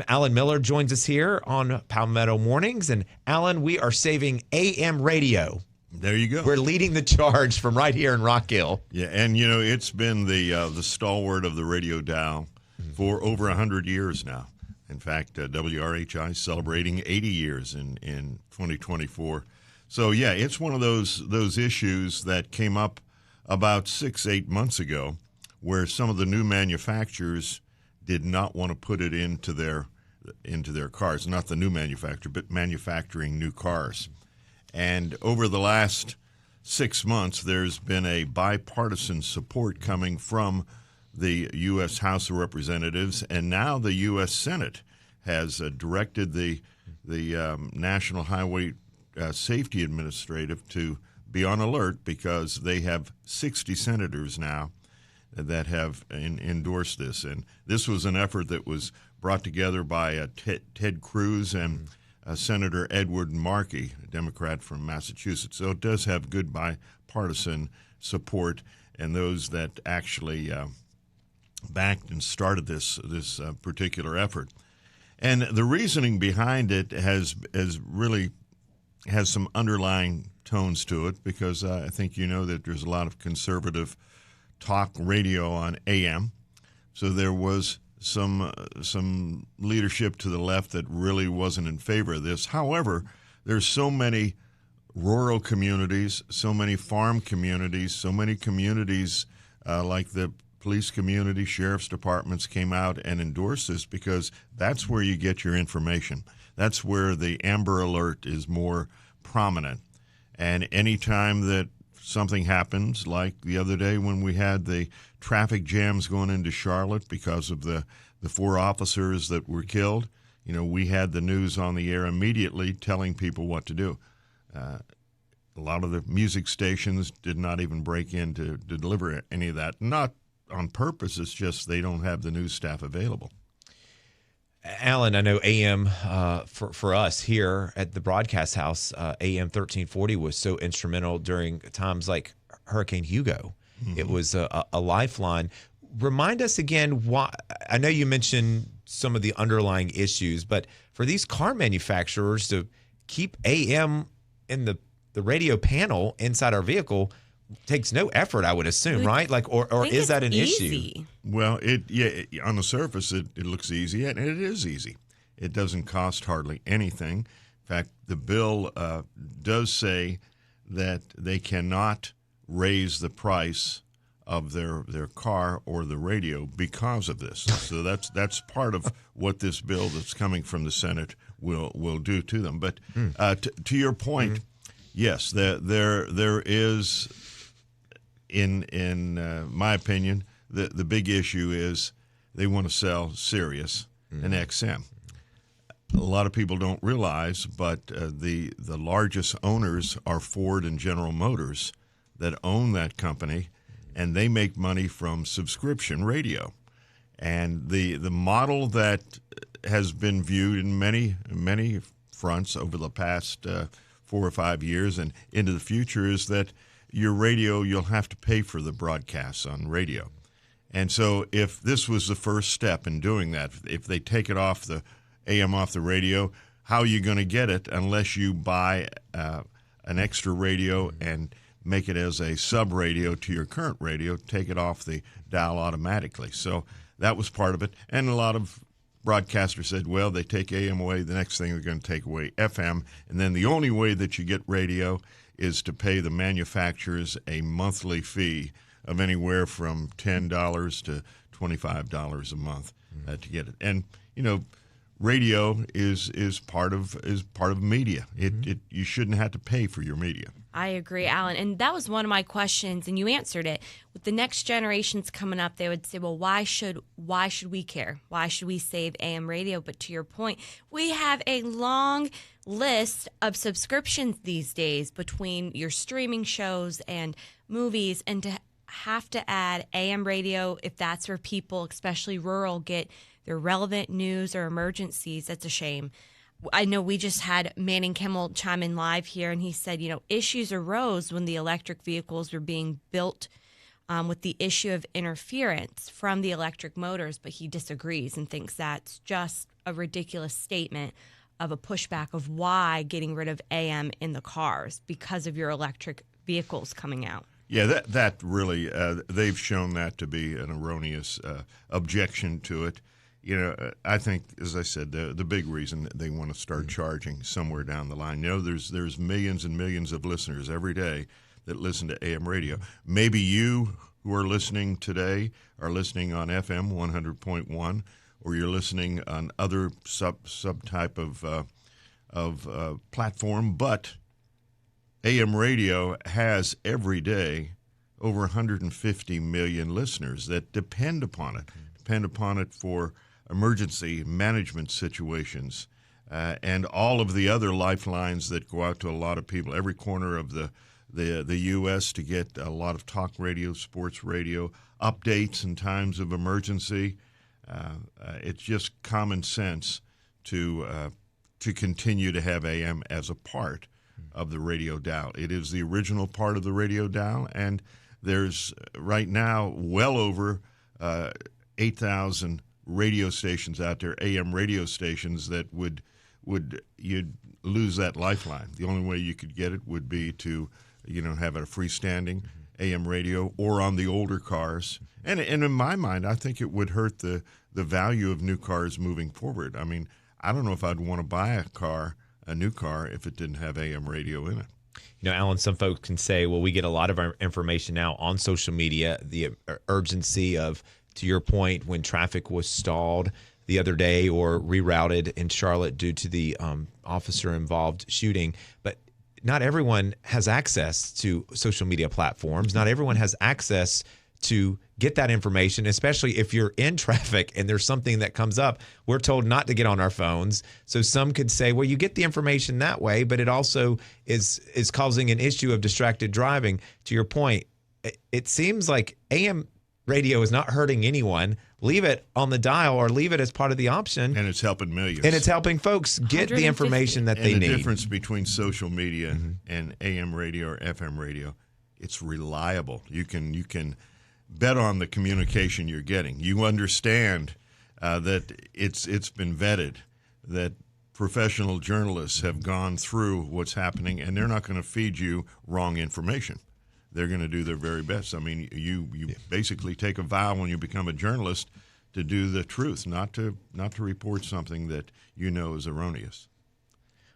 Alan Miller joins us here on Palmetto Mornings. And Alan, we are saving AM radio. There you go. We're leading the charge from right here in Rock Hill. Yeah, and it's been the stalwart of the radio dial for over 100 years now. In fact, WRHI is celebrating 80 years in 2024. So yeah, it's one of those issues that came up about 6-8 months ago, where some of the new manufacturers did not want to put it into their cars. Not the new manufacturer, but manufacturing new cars. And over the last 6 months, there's been a bipartisan support coming from the U.S. House of Representatives, and now the U.S. Senate has directed the National Highway Safety Administrative to be on alert, because they have 60 senators now that have endorsed this. And this was an effort that was brought together by Ted Cruz and Senator Edward Markey, a Democrat from Massachusetts. So it does have good bipartisan support, and those that actually backed and started this particular effort. And the reasoning behind it has some underlying tones to it, because I think that there's a lot of conservative talk radio on AM. So there was some leadership to the left that really wasn't in favor of this. However, there's so many rural communities, so many farm communities, so many communities like the police community, sheriff's departments came out and endorsed this, because that's where you get your information. That's where the Amber Alert is more prominent. And anytime that something happens, like the other day when we had the traffic jams going into Charlotte because of the 4 officers that were killed, we had the news on the air immediately telling people what to do. A lot of the music stations did not even break in to deliver any of that. Not on purpose, it's just they don't have the news staff available. Alan, I know AM for us here at the broadcast house, AM 1340 was so instrumental during times like Hurricane Hugo. Mm-hmm. It was a lifeline. Remind us again why. I know you mentioned some of the underlying issues, but for these car manufacturers to keep AM in the radio panel inside our vehicle takes no effort, I would assume, right? Or is that an issue? Well, on the surface, it looks easy, and it is easy. It doesn't cost hardly anything. In fact, the bill does say that they cannot raise the price of their car or the radio because of this. So that's part of what this bill that's coming from the Senate will do to them. But to your point, yes, there is. In my opinion, the big issue is they want to sell Sirius and XM. A lot of people don't realize, but the largest owners are Ford and General Motors that own that company, and they make money from subscription radio. And the model that has been viewed in many fronts over the past 4 or 5 years and into the future is that your radio, you'll have to pay for the broadcasts on radio. And so if this was the first step in doing that, if they take it off the AM off the radio, how are you going to get it unless you buy an extra radio and make it as a sub-radio to your current radio, take it off the dial automatically. So that was part of it. And a lot of broadcasters said, well, they take AM away, the next thing they're going to take away FM, and then the only way that you get radio is to pay the manufacturers a monthly fee of anywhere from $10 to $25 a month to get it. And radio is part of media. You shouldn't have to pay for your media. I agree, Alan. And that was one of my questions, and you answered it. With the next generations coming up, they would say, well, why should we care? Why should we save AM radio? But to your point, we have a long list of subscriptions these days between your streaming shows and movies, and to have to add AM radio, if that's where people, especially rural, get their relevant news or emergencies, that's a shame. I know we just had Manning Kimmel chime in live here, and he said, issues arose when the electric vehicles were being built with the issue of interference from the electric motors, but he disagrees and thinks that's just a ridiculous statement of a pushback of why getting rid of AM in the cars because of your electric vehicles coming out. Yeah, that really, they've shown that to be an erroneous objection to it. You know, I think, as I said, the big reason that they want to start charging somewhere down the line. You know, there's millions and millions of listeners every day that listen to AM radio. Maybe you who are listening today are listening on FM 100.1, or you're listening on other subtype of platform, but AM radio has every day over 150 million listeners that depend upon it for emergency management situations, and all of the other lifelines that go out to a lot of people, every corner of the U.S. to get a lot of talk radio, sports radio, updates in times of emergency. It's just common sense to continue to have AM as a part of the radio dial. It is the original part of the radio dial, and there's right now well over 8,000 radio stations out there, AM radio stations, that you'd lose that lifeline. The only way you could get it would be to, have a freestanding AM radio or on the older cars. And in my mind, I think it would hurt the value of new cars moving forward. I mean, I don't know if I'd want to buy a new car, if it didn't have AM radio in it. You know, Alan, some folks can say, well, we get a lot of our information now on social media, the urgency of, to your point, when traffic was stalled the other day or rerouted in Charlotte due to the officer-involved shooting. But not everyone has access to social media platforms. Not everyone has access to get that information, especially if you're in traffic and there's something that comes up. We're told not to get on our phones. So some could say, well, you get the information that way, but it also is causing an issue of distracted driving. To your point, it seems like AM radio is not hurting anyone. Leave it on the dial or leave it as part of the option. And it's helping millions. And it's helping folks get the information that they need. The difference between social media and AM radio or FM radio, it's reliable. You can bet on the communication you're getting. You understand that it's been vetted, that professional journalists have gone through what's happening, and they're not going to feed you wrong information. They're going to do their very best. I mean, you basically take a vow when you become a journalist to do the truth, not to report something that you know is erroneous.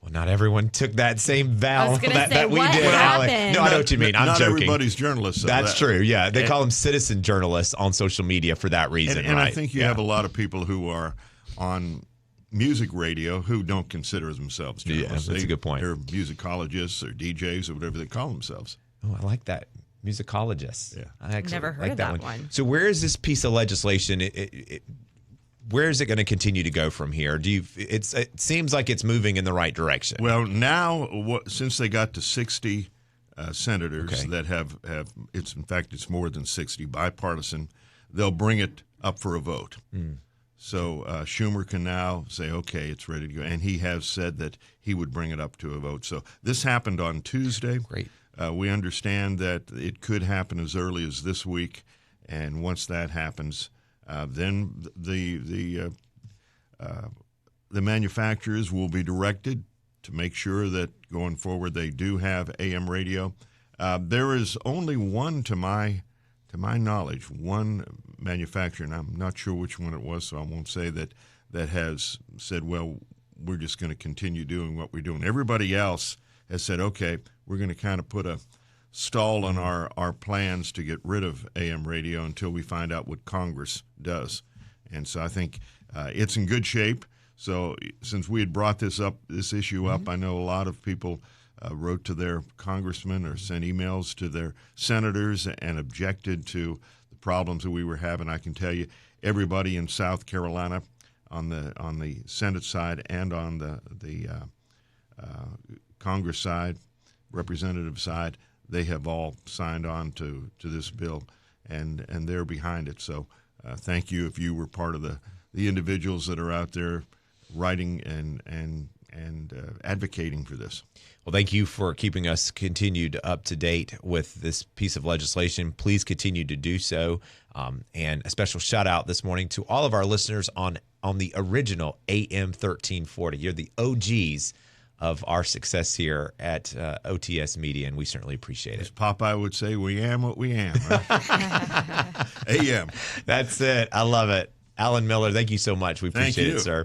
Well, not everyone took that same vow that we what did, happened? Alec. No, I know what you mean. I'm not joking. Everybody's journalists. That's true. Yeah, they call them citizen journalists on social media for that reason. And right? I think you have a lot of people who are on music radio who don't consider themselves journalists. Yeah, that's a good point. They're musicologists or DJs or whatever they call themselves. Oh, I like that. Musicologists. Yeah. I actually never heard like of that one. So where is this piece of legislation? Where is it going to continue to go from here? It seems like it's moving in the right direction. Well, now since they got to 60 senators that have it's more than 60 bipartisan, they'll bring it up for a vote. So Schumer can now say, okay, it's ready to go, and he has said that he would bring it up to a vote. So this happened on Tuesday. Great. We understand that it could happen as early as this week, and once that happens, then the manufacturers will be directed to make sure that going forward they do have AM radio. There is only one, to my knowledge, one manufacturer, and I'm not sure which one it was, so I won't say that has said, well, we're just going to continue doing what we're doing. Everybody else has said, okay, we're going to kind of put a stall on our plans to get rid of AM radio until we find out what Congress does. And so I think it's in good shape. So since we had brought this issue up, I know a lot of people wrote to their congressmen or sent emails to their senators and objected to the problems that we were having. I can tell you, everybody in South Carolina on the Senate side and on the Congress side, representative side, they have all signed on to this bill, and they're behind it. So thank you if you were part of the individuals that are out there writing and advocating for this. Well, thank you for keeping us continued up to date with this piece of legislation. Please continue to do so. And a special shout out this morning to all of our listeners on the original AM 1340. You're the OGs of our success here at OTS Media, and we certainly appreciate it. As Popeye would say, we am what we am. Right? AM. That's it. I love it. Alan Miller, thank you so much. We appreciate it, sir.